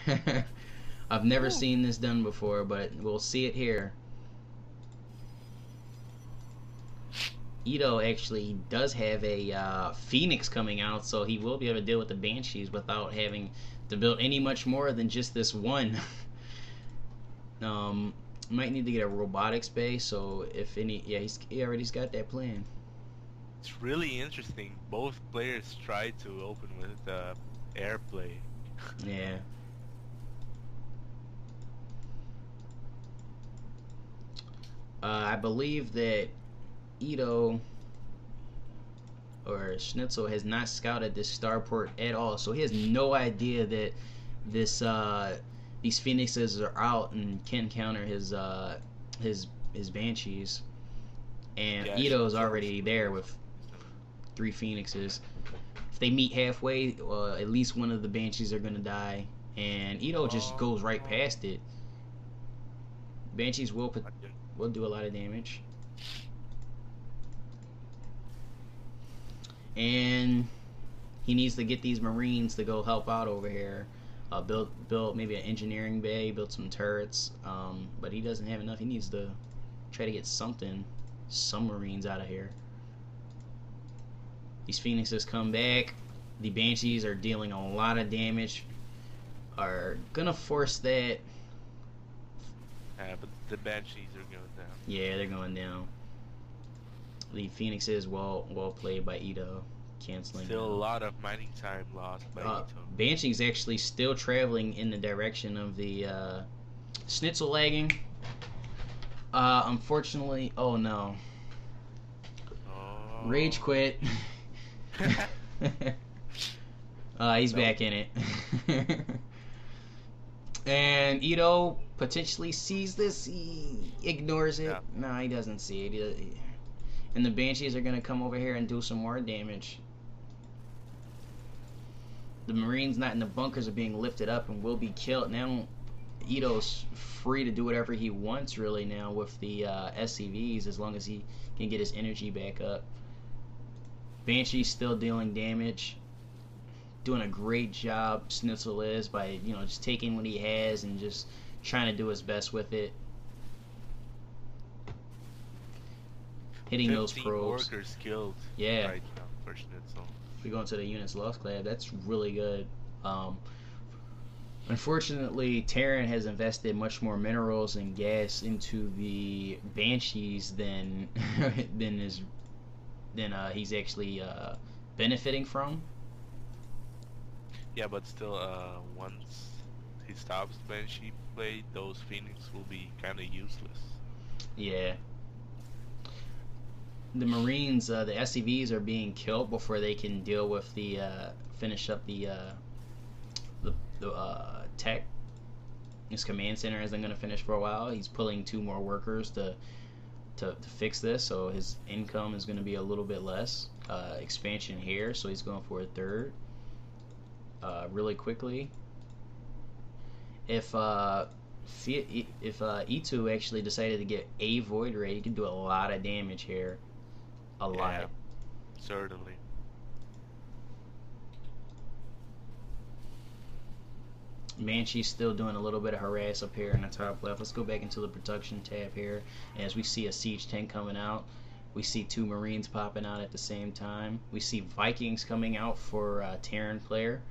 Whoa. I've never Woo. seen this done before, but we'll see it here. Eito actually does have a Phoenix coming out, so he will be able to deal with the Banshees without having to build any much more than just this one. um, might need to get a robotics base, so if any, yeah, he already's got that plan. It's really interesting. Both players tried to open with airplay. Yeah. I believe that Eito or Schnitzel has not scouted this starport at all, so he has no idea that this these phoenixes are out and can counter his banshees. And Yeah, Ito's Schnitzel's already there really with confusing. 3 phoenixes. If they meet halfway, at least one of the banshees are gonna die, and Eito just Oh, goes right past it. Banshees I didn't. will do a lot of damage, and he needs to get these Marines to go help out over here. Build maybe an engineering bay, build some turrets. But he doesn't have enough. He needs to try to get some Marines out of here. These Phoenixes come back. The Banshees are dealing a lot of damage. Are gonna force that. Yeah, but the Banshees are going down. Yeah, they're going down. The Phoenixes well played by Eito, canceling. Still a lot of mining time lost by Eito. Banshee's actually still traveling in the direction of the Schnitzel lagging. Unfortunately, oh no. Oh. Rage quit. He's Nope. back in it. And Eito potentially sees this. He ignores it. Yeah. No, he doesn't see it. And the Banshees are going to come over here and do some more damage. The Marines not in the bunkers are being lifted up and will be killed. Now Ito's free to do whatever he wants really now with the SCVs, as long as he can get his energy back up. Banshee's still dealing damage. Doing a great job, Schnitzel is, by just taking what he has and just trying to do his best with it. Hitting those 15 probes. workers killed. Yeah. Right now for Schnitzel. If we go into the units lost class, that's really good. Unfortunately, Terran has invested much more minerals and gas into the Banshees than he's actually benefiting from. Yeah, but still, once he stops Banshee play, those Phoenix will be kind of useless. Yeah. The Marines, the SCVs are being killed before they can deal with the finish up the tech. His command center isn't going to finish for a while. He's pulling 2 more workers to fix this, so his income is going to be a little bit less. Expansion here, so he's going for a 3rd. Really quickly. If Eito actually decided to get a Void Ray, he could do a lot of damage here. A lot. Certainly. Banshee's still doing a little bit of harass up here in the top left. Let's go back into the production tab here. As we see a siege tank coming out, we see 2 Marines popping out at the same time. We see Vikings coming out for Terran player.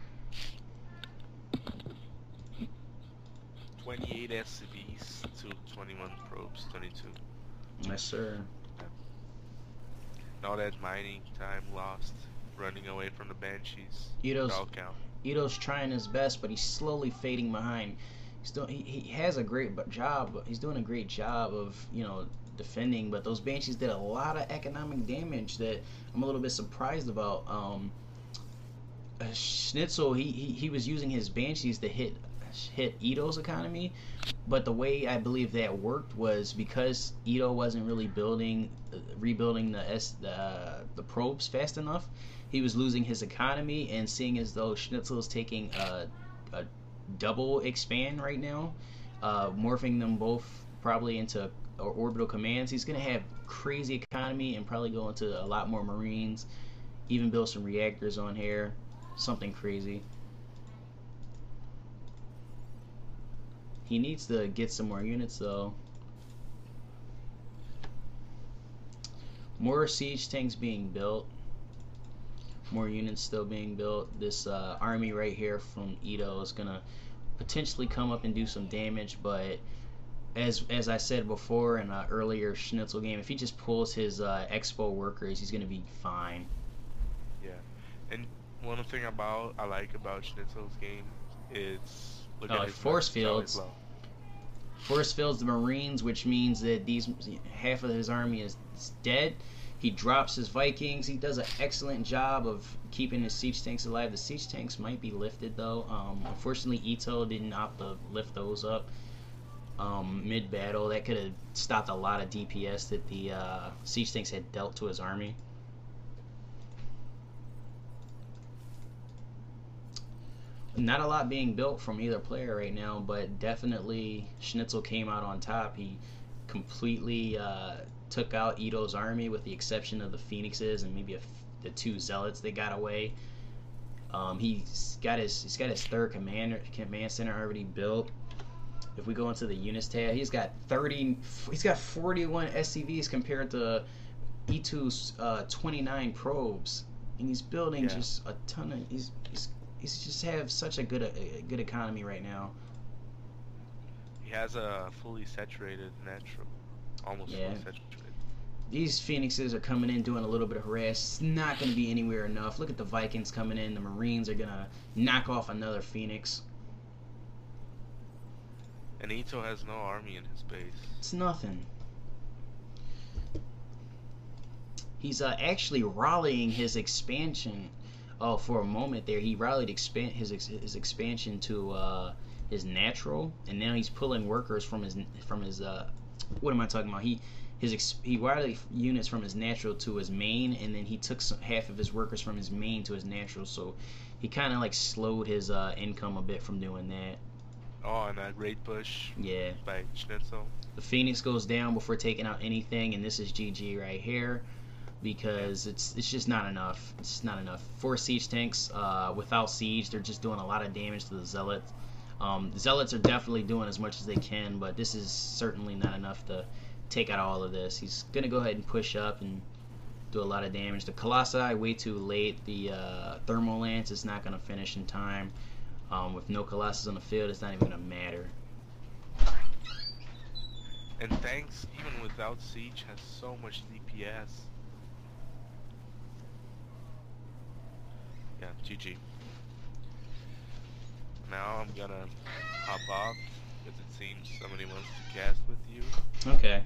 28 SCVs to 21 probes, 22. Yes, sir. All that mining time lost, running away from the Banshees. Ito's trying his best, but he's slowly fading behind. He has a great job. He's doing a great job of defending, but those Banshees did a lot of economic damage that I'm a little bit surprised about. Schnitzel, he was using his Banshees to hit Ito's economy, but the way I believe that worked was because Eito wasn't really rebuilding the probes fast enough. He was losing his economy, and seeing as though Schnitzel is taking a double expand right now, morphing them both probably into orbital commands, he's gonna have crazy economy and probably go into a lot more Marines, even build some reactors on here, something crazy. He needs to get some more units though. More siege tanks being built. More units still being built. This army right here from Eito is gonna potentially come up and do some damage, but as I said before in an earlier Schnitzel game, if he just pulls his expo workers, he's gonna be fine. Yeah, and one thing I like about Schnitzel's game is look at his force fields. Force fields the Marines, which means that half of his army is dead. He drops his Vikings. He does an excellent job of keeping his siege tanks alive. The siege tanks might be lifted though. Unfortunately, Eito didn't opt to lift those up mid-battle. That could have stopped a lot of DPS that the siege tanks had dealt to his army. Not a lot being built from either player right now, but definitely Schnitzel came out on top. He completely took out Eito's army with the exception of the Phoenixes and maybe the 2 Zealots that got away. He's got his third command center already built. If we go into the units tab, he's got 41 SCVs compared to Eito's 29 probes, and he's building just a ton of. He's just have such a good economy right now. He has a fully saturated natural, almost fully saturated. These Phoenixes are coming in doing a little bit of harass. It's not going to be anywhere enough. Look at the Vikings coming in. The Marines are going to knock off another Phoenix. And Eito has no army in his base. It's nothing. He's actually rallying his expansion. Oh, for a moment there, he rallied his expansion to his natural, and now he's pulling workers from his what am I talking about? He rallied units from his natural to his main, and then he took half of his workers from his main to his natural. So he kind of like slowed his income a bit from doing that. Oh, and that great push. Yeah. By Schnitzel. The Phoenix goes down before taking out anything, and this is GG right here. Because it's just not enough. It's not enough. 4 siege tanks without siege, they're just doing a lot of damage to the Zealots. Zealots are definitely doing as much as they can, but this is certainly not enough to take out all of this. He's going to go ahead and push up and do a lot of damage. The Colossi, way too late. The Thermal Lance is not going to finish in time. With no Colossus on the field, it's not even going to matter. And tanks, even without siege, has so much DPS. Yeah, GG. Now I'm gonna hop off because it seems somebody wants to cast with you. Okay.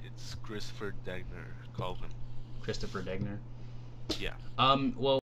It's Christopher Degner. Call him. Christopher Degner. Yeah. Well.